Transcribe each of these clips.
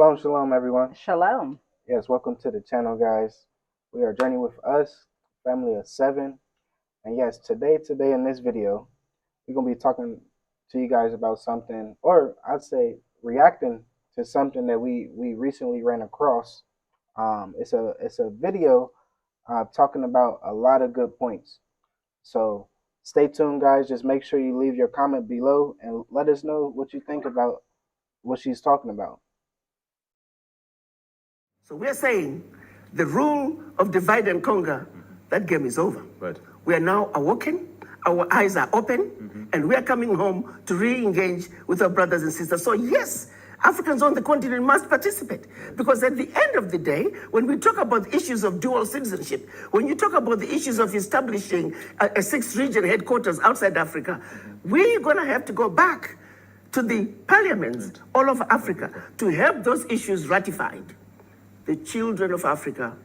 Shalom, shalom, everyone. Shalom. Yes, welcome to the channel, guys. We are Journey with Us, family of 7. And yes, today in this video, we're going to be talking to you guys about something, or I'd say reacting to something that we recently ran across. It's a video talking about a lot of good points. So stay tuned, guys. Just make sure you leave your comment below and let us know what you think about what she's talking about. So we're saying the rule of divide and conquer, that game is over. Right. We are now awoken, our eyes are open, and we are coming home to re-engage with our brothers and sisters. So yes, Africans on the continent must participate, because at the end of the day, when we talk about issues of dual citizenship, when you talk about the issues of establishing a sixth region headquarters outside Africa, we're going to have to go back to the parliaments all over Africa to have those issues ratified. The children of Africa,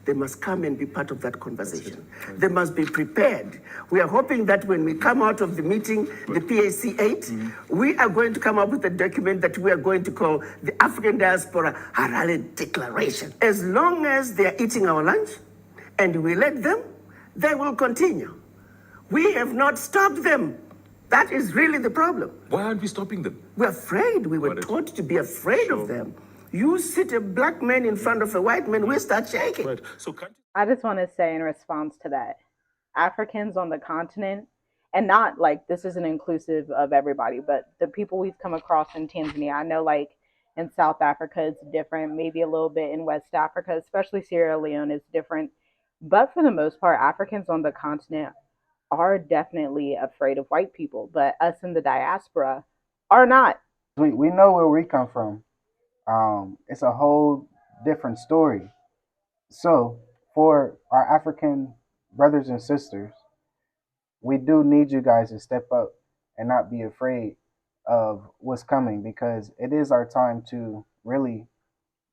they must come and be part of that conversation. They must be prepared. We are hoping that when we come out of the meeting, the PAC 8, we are going to come up with a document that we are going to call the African Diaspora Harare Declaration. As long as they are eating our lunch and we let them, they will continue. We have not stopped them. That is really the problem. Why aren't we stopping them? We're afraid. We were taught to be afraid of them. You sit a black man in front of a white man, we start shaking. Right. So I just want to say in response to that, Africans on the continent, and not like this isn't inclusive of everybody, but the people we've come across in Tanzania, I know like in South Africa it's different, maybe a little bit in West Africa, especially Sierra Leone is different. But for the most part, Africans on the continent are definitely afraid of white people, but us in the diaspora are not. We know where we come from. It's a whole different story. So for our African brothers and sisters, we do need you guys to step up and not be afraid of what's coming, because it is our time to really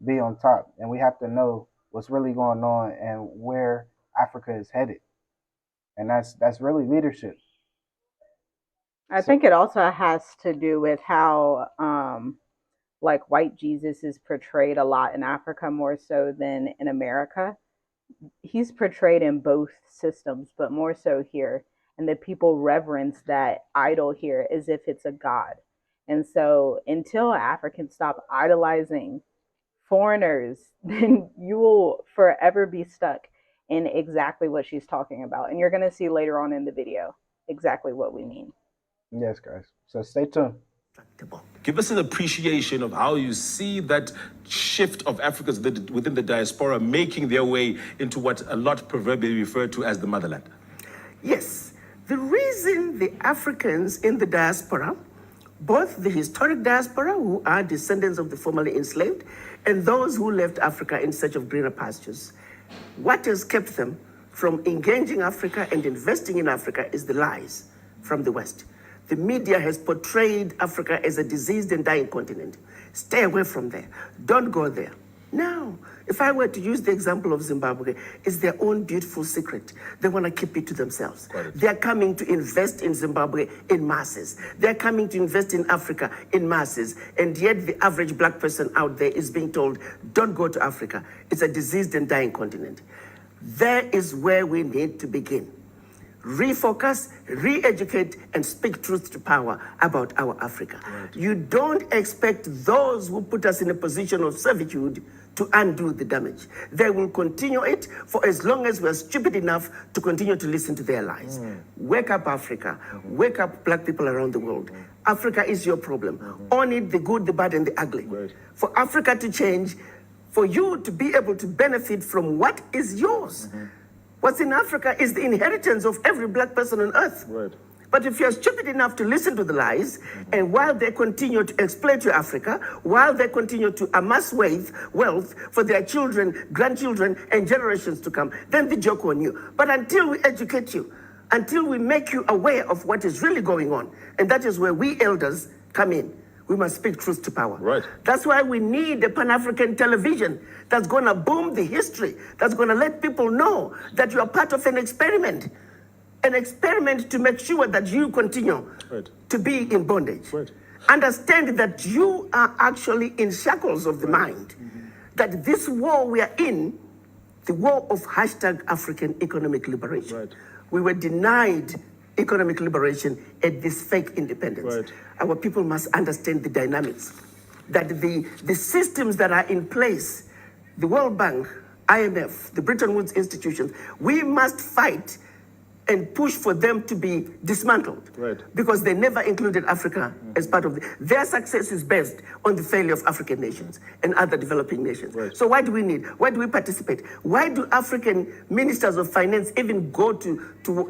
be on top, and we have to know what's really going on and where Africa is headed. And that's really leadership. I think it also has to do with how like white Jesus is portrayed a lot in Africa more so than in America. He's portrayed in both systems, but more so here. And that people reverence that idol here as if it's a god. And so until Africans stop idolizing foreigners, then you will forever be stuck in exactly what she's talking about. And you're going to see later on in the video exactly what we mean. Yes, guys. So stay tuned. give us an appreciation of how you see that shift of Africans within the diaspora making their way into what a lot proverbially refer to as the motherland. Yes, the reason the Africans in the diaspora, both the historic diaspora, who are descendants of the formerly enslaved, and those who left Africa in search of greener pastures, what has kept them from engaging Africa and investing in Africa is the lies from the West. The media has portrayed Africa as a diseased and dying continent. Stay away from there. Don't go there. Now, if I were to use the example of Zimbabwe, it's their own beautiful secret. They want to keep it to themselves. They're coming to invest in Zimbabwe in masses. They're coming to invest in Africa in masses. And yet the average black person out there is being told, don't go to Africa. It's a diseased and dying continent. There is where we need to begin. Refocus, re-educate, and speak truth to power about our Africa. Right. You don't expect those who put us in a position of servitude to undo the damage. They will continue it for as long as we're stupid enough to continue to listen to their lies. Wake up, Africa. Wake up, black people around the world. Africa is your problem. Own it, the good, the bad, and the ugly. Right. For Africa to change, for you to be able to benefit from what is yours. What's in Africa is the inheritance of every black person on earth. Right. But if you're stupid enough to listen to the lies, and while they continue to exploit your Africa, while they continue to amass wealth for their children, grandchildren, and generations to come, then the joke on you. But until we educate you, until we make you aware of what is really going on, and that is where we elders come in, we must speak truth to power. Right. That's why we need a Pan-African television that's going to boom the history, that's going to let people know that you are part of an experiment to make sure that you continue to be in bondage. Right. Understand that you are actually in shackles of the mind. That this war we are in, the war of hashtag African economic liberation. Right. We were denied economic liberation at this fake independence. Right. Our people must understand the dynamics. That the systems that are in place, the World Bank, IMF, the Bretton Woods institutions, we must fight and push for them to be dismantled. Right. Because they never included Africa as part of their success is based on the failure of African nations and other developing nations. Right. So why do we participate? Why do African ministers of finance even go to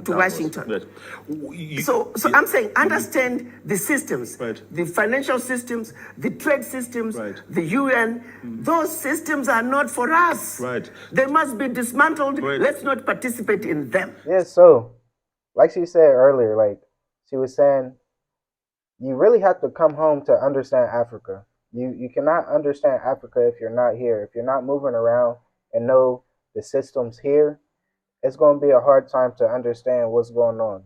Washington? Right. So I'm saying understand the systems, Right. the financial systems, the trade systems, Right. the UN. Those systems are not for us. Right. They must be dismantled. Right. Let's not participate in them. Yeah, so like she said earlier, like she was saying, you really have to come home to understand Africa. You cannot understand Africa if you're not here. If you're not moving around and know the systems here, it's going to be a hard time to understand what's going on.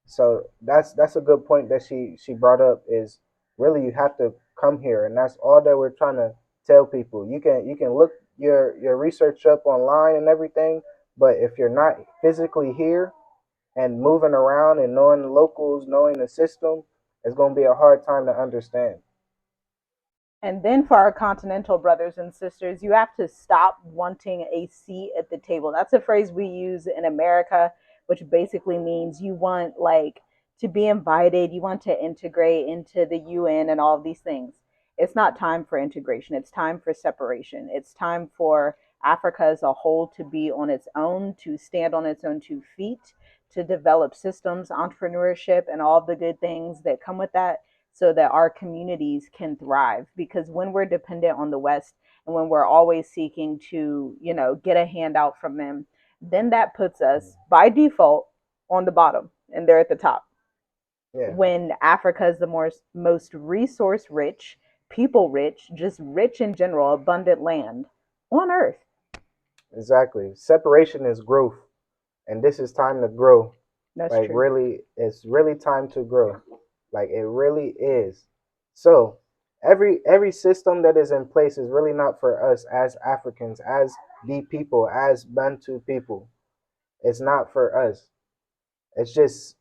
So that's a good point that she brought up, is really you have to come here, and that's all that we're trying to tell people. You can look your research up online and everything, but if you're not physically here and moving around and knowing the locals, knowing the system, it's going to be a hard time to understand. And then for our continental brothers and sisters, you have to stop wanting a seat at the table. That's a phrase we use in America, which basically means you want like to be invited, you want to integrate into the UN and all of these things. It's not time for integration. It's time for separation. It's time for Africa as a whole to be on its own, to stand on its own 2 feet, to develop systems, entrepreneurship, and all the good things that come with that, so that our communities can thrive. Because when we're dependent on the West and when we're always seeking to, get a handout from them, then that puts us by default on the bottom and they're at the top. Yeah, When Africa is the most resource rich, people rich, just rich in general, abundant land on earth. exactly. Separation is growth, and this is time to grow. That's Like true. really, it's really time to grow. Like it really is. So every system that is in place is really not for us as Africans, as the people, as Bantu people. It's not for us. It's just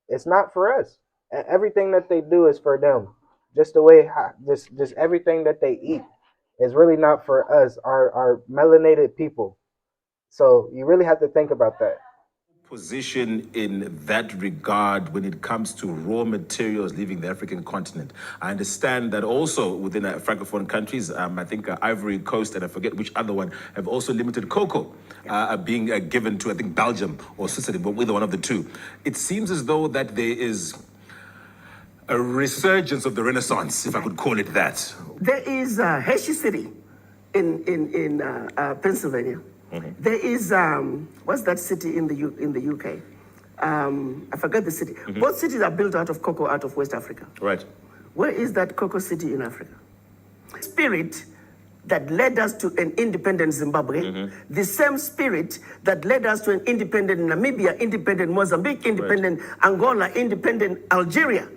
it's not for us. Everything that they do is for them. Just the way just everything that they eat is really not for us, our melanated people. So you really have to think about that. Position in that regard when it comes to raw materials leaving the African continent. I understand that also within Francophone countries, I think Ivory Coast and I forget which other one, have also limited cocoa being given to, I think, Belgium or Switzerland, but either one of the two. It seems as though that there is a resurgence of the Renaissance, if I could call it that. There is Hershey City in Pennsylvania. There is what's that city in the UK? I forget the city. Both cities are built out of cocoa out of West Africa. Right. Where is that cocoa city in Africa? Spirit that led us to an independent Zimbabwe, the same spirit that led us to an independent Namibia, independent Mozambique, independent Angola, independent Algeria,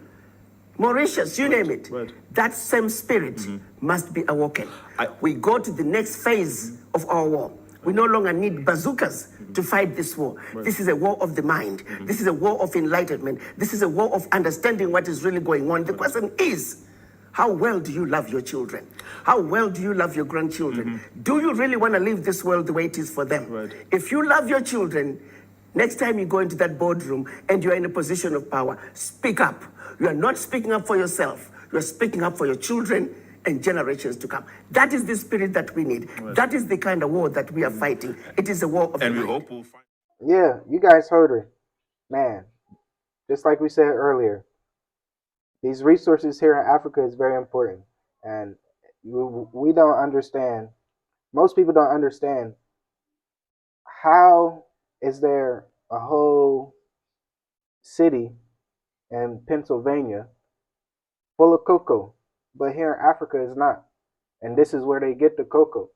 Mauritius, you name it. Right. That same spirit must be awoken. We go to the next phase of our war. We no longer need bazookas to fight this war. Right. This is a war of the mind. This is a war of enlightenment. This is a war of understanding what is really going on. The question is, how well do you love your children? How well do you love your grandchildren? Do you really want to leave this world the way it is for them? Right. If you love your children, next time you go into that boardroom and you're in a position of power, speak up. You are not speaking up for yourself. You are speaking up for your children and generations to come. That is the spirit that we need. Right. That is the kind of war that we are fighting. It is a war of And the we mind. hope we'll find. Yeah, you guys heard her. Man, just like we said earlier, these resources here in Africa is very important. And we don't understand, most people don't understand, how is there a whole city in Pennsylvania full of cocoa, but here in Africa is not. And this is where they get the cocoa.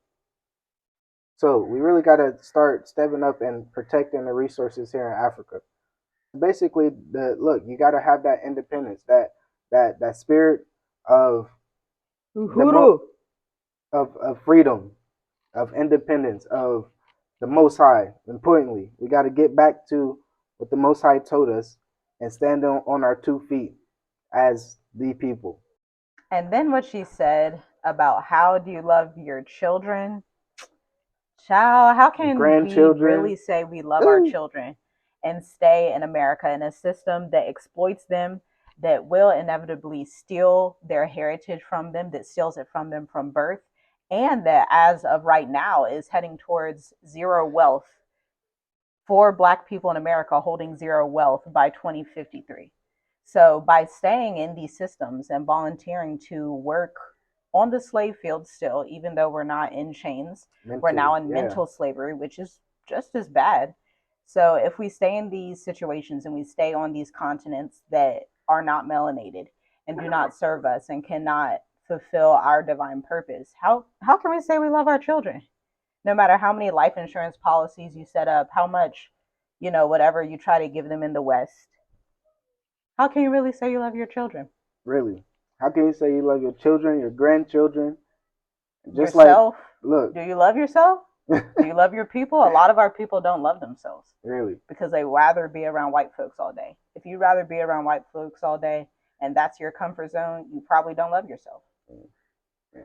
So we really got to start stepping up and protecting the resources here in Africa. Basically, you got to have that independence, that spirit of Uhuru. of freedom, of independence, of the Most High. Importantly, we got to get back to what the Most High told us and stand on our 2 feet as the people. And then what she said about how do you love your children? Child, how Your can we really grandchildren. say we love our Ooh, children and stay in America in a system that exploits them, that will inevitably steal their heritage from them, that steals it from them from birth, and that as of right now is heading towards zero wealth for Black people in America, holding zero wealth by 2053. So by staying in these systems and volunteering to work on the slave field still, even though we're not in chains, we're now mentally, in yeah. mental slavery, which is just as bad. So if we stay in these situations and we stay on these continents that are not melanated and do not serve us and cannot fulfill our divine purpose, how can we say we love our children? No matter how many life insurance policies you set up, how much, whatever you try to give them in the West, how can you really say you love your children? Really. How can you say you love your children, your grandchildren? Just like, Yourself? look, Do you love yourself? Do you love your people? A lot of our people don't love themselves really. because they rather be around white folks all day. If you'd rather be around white folks all day and that's your comfort zone, you probably don't love yourself. Yeah.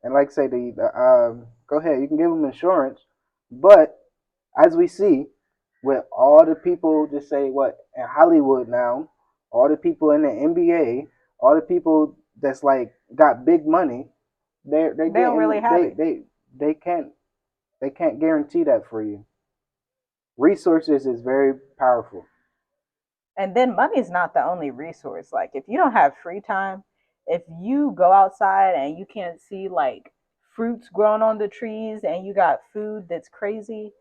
And like say go ahead, you can give them insurance, but as we see with all the people, just say what in Hollywood now, all the people in the NBA, all the people that's like got big money, they're They don't really getting have it. they can't guarantee that for you. Resources is very powerful. And then money is not the only resource. Like if you don't have free time, if you go outside and you can't see like fruits growing on the trees and you got food that's crazy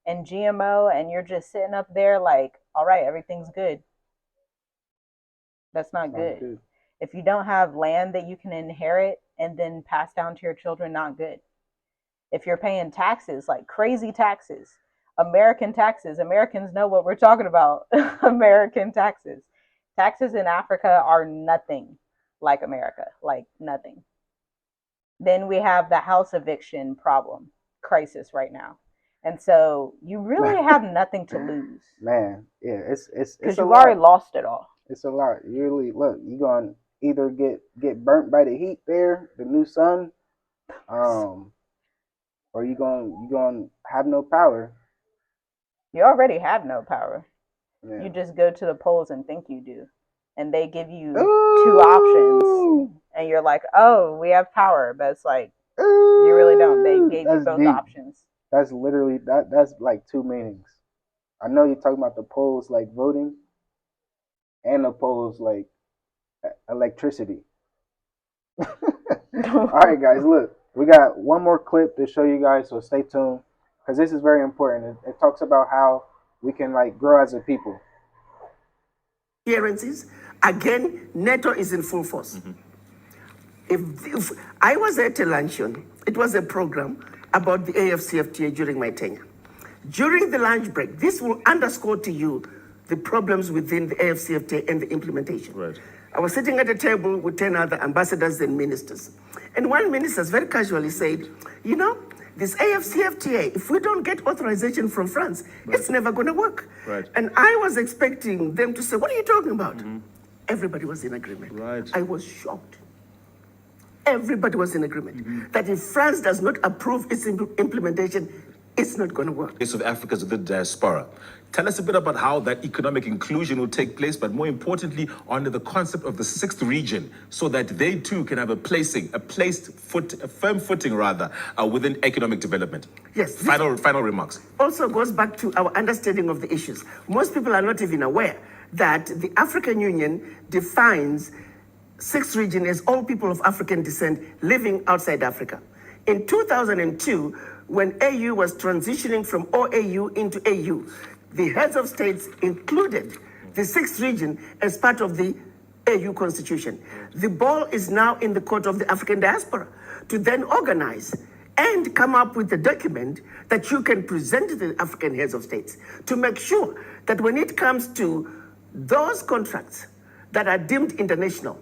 and GMO and you're just sitting up there like, all right, everything's good. That's not It's not good. good. If you don't have land that you can inherit and then pass down to your children, not good. If you're paying taxes, like crazy taxes, American taxes, Americans know what we're talking about. American taxes. Taxes in Africa are nothing like America, like nothing. Then we have the house eviction problem, crisis right now. And so you really have nothing to lose Man, yeah, because it's a you've already lot. lost it all. It's a lot. You really look. You gonna either get burnt by the heat there, the new sun, um, or you gonna have no power. You already have no power. Yeah. You just go to the polls and think you do. And they give you two Ooh, options. And you're like, oh, we have power. But it's like, ooh, you really don't. They gave you that's both deep. options. That's literally that's like two meanings. I know you're talking about the polls like voting, and the polls like electricity. All right, guys, look, we got one more clip to show you guys, so stay tuned because this is very important. It talks about how we can like grow as a people. Appearances, again, NATO is in full force. If I was at a luncheon, it was a program about the AFCFTA during my tenure. During the lunch break, this will underscore to you the problems within the AFCFTA and the implementation. Right. I was sitting at a table with 10 other ambassadors and ministers. And one minister very casually said, you know, this AFCFTA, if we don't get authorization from France, it's never going to work. Right. And I was expecting them to say, what are you talking about? Everybody was in agreement. Right. I was shocked. Everybody was in agreement that if France does not approve its implementation, it's not going to work. Case of Africans within the diaspora. Tell us a bit about how that economic inclusion will take place, but more importantly, under the concept of the sixth region, so that they too can have a firm footing within economic development. Yes. Final remarks. Also goes back to our understanding of the issues. Most people are not even aware that the African Union defines sixth region as all people of African descent living outside Africa. In 2002, when AU was transitioning from OAU into AU, the heads of states included the sixth region as part of the AU constitution. The ball is now in the court of the African diaspora to then organize and come up with a document that you can present to the African heads of states to make sure that when it comes to those contracts that are deemed international,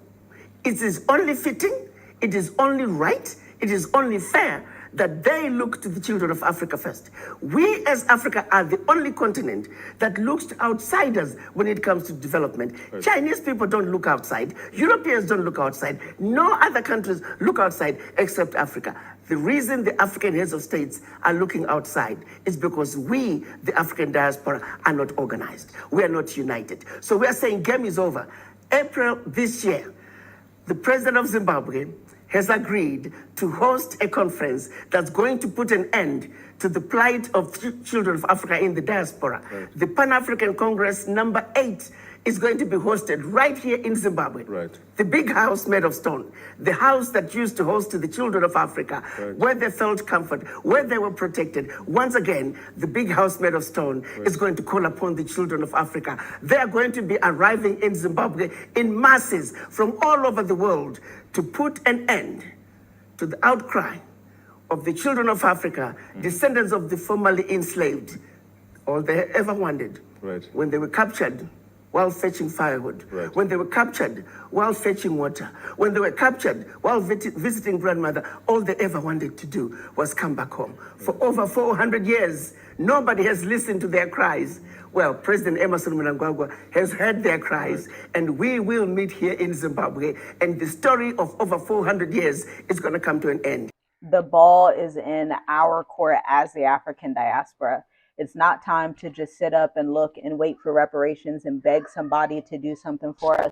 It is only fitting, it is only right, it is only fair that they look to the children of Africa first. We as Africa are the only continent that looks to outsiders when it comes to development. Right. Chinese people don't look outside. Europeans don't look outside. No other countries look outside except Africa. The reason the African heads of states are looking outside is because we, the African diaspora, are not organized. We are not united. So we are saying game is over. April this year, the president of Zimbabwe has agreed to host a conference that's going to put an end to the plight of children of Africa in the diaspora. Right. The Pan-African Congress #8 is going to be hosted right here in Zimbabwe. Right. The big house made of stone, the house that used to host the children of Africa, right, where they felt comfort, where they were protected. Once again, the big house made of stone, right, is going to call upon the children of Africa. They are going to be arriving in Zimbabwe in masses from all over the world to put an end to the outcry of the children of Africa, descendants of the formerly enslaved. All they ever wanted, right, when they were captured while fetching firewood, right, when they were captured while fetching water, when they were captured while visiting grandmother, all they ever wanted to do was come back home. For over 400 years, nobody has listened to their cries. Well, President Emerson Mnangagwa has heard their cries, right, and we will meet here in Zimbabwe, and the story of over 400 years is going to come to an end. The ball is in our court as the African diaspora. It's not time to just sit up and look and wait for reparations and beg somebody to do something for us.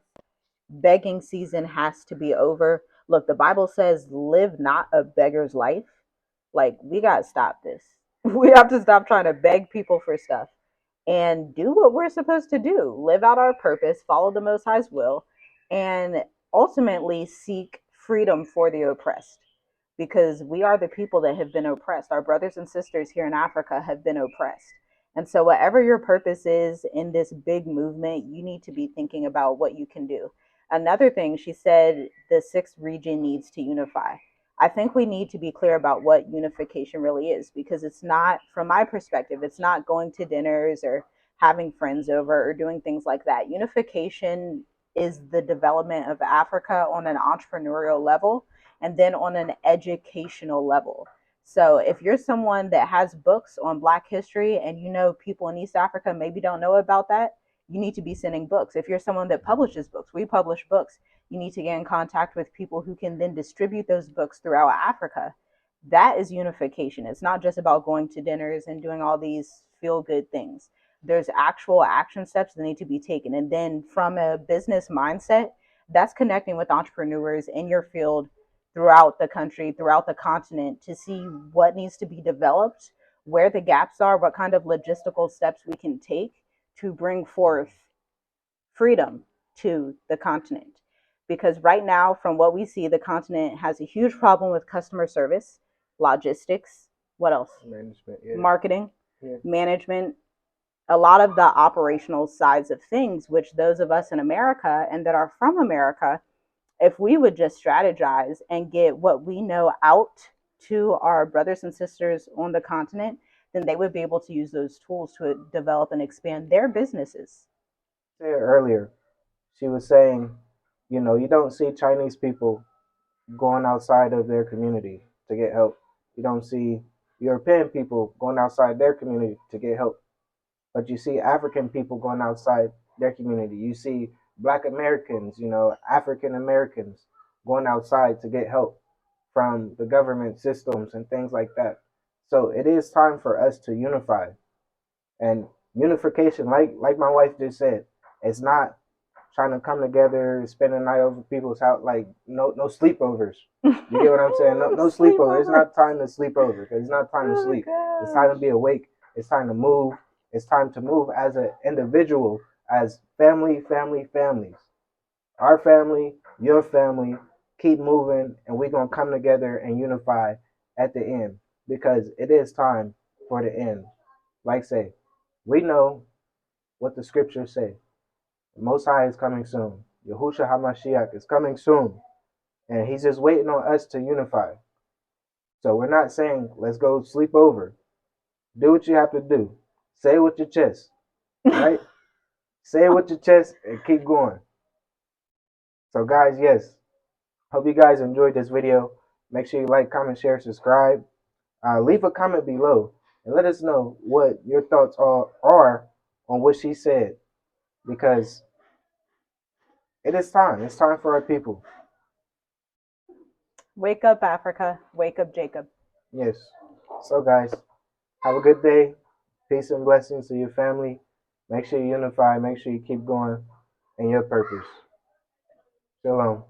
Begging season has to be over. Look, the Bible says, live not a beggar's life. Like, we got to stop this. We have to stop trying to beg people for stuff and do what we're supposed to do. Live out our purpose, follow the Most High's will, and ultimately seek freedom for the oppressed. Because we are the people that have been oppressed. Our brothers and sisters here in Africa have been oppressed. And so whatever your purpose is in this big movement, you need to be thinking about what you can do. Another thing, she said the sixth region needs to unify. I think we need to be clear about what unification really is, because it's not, from my perspective, it's not going to dinners or having friends over or doing things like that. Unification is the development of Africa on an entrepreneurial level, and then on an educational level. So if you're someone that has books on Black history and you know people in East Africa maybe don't know about that, you need to be sending books. If you're someone that publishes books, we publish books, you need to get in contact with people who can then distribute those books throughout Africa. That is unification. It's not just about going to dinners and doing all these feel-good things. There's actual action steps that need to be taken. And then from a business mindset, that's connecting with entrepreneurs in your field throughout the country, throughout the continent, to see what needs to be developed, where the gaps are, what kind of logistical steps we can take to bring forth freedom to the continent. Because right now, from what we see, the continent has a huge problem with customer service, logistics, what else? Management, yeah. Marketing, yeah. Management, a lot of the operational sides of things, which those of us in America and that are from America, if we would just strategize and get what we know out to our brothers and sisters on the continent, then they would be able to use those tools to develop and expand their businesses. Earlier, she was saying, you know, you don't see Chinese people going outside of their community to get help. You don't see European people going outside their community to get help. But you see African people going outside their community. You see Black Americans, you know, African Americans going outside to get help from the government systems and things like that. So it is time for us to unify. And unification, like my wife just said, it's not trying to come together, spend a night over people's house, like no sleepovers. You get what I'm saying? No sleepover. It's not time to sleep over, because it's not time to sleep. It's time to be awake. It's time to move. It's time to move as an individual, as families. Our family, your family, keep moving, and we're going to come together and unify at the end, because it is time for the end. Like say, we know what the scriptures say. The Most High is coming soon. Yahushua HaMashiach is coming soon. And he's just waiting on us to unify. So we're not saying, let's go sleep over. Do what you have to do. Say it with your chest. Right? Say it with your chest and keep going. So guys, yes, Hope you guys enjoyed this video. Make sure you like, comment, share, subscribe. Leave a comment below and let us know what your thoughts are on what she said, because it is time. It's time for our people. Wake up, Africa. Wake up, Jacob. Yes. So, guys, have a good day. Peace and blessings to your family. Make sure you unify. Make sure you keep going in your purpose. Shalom.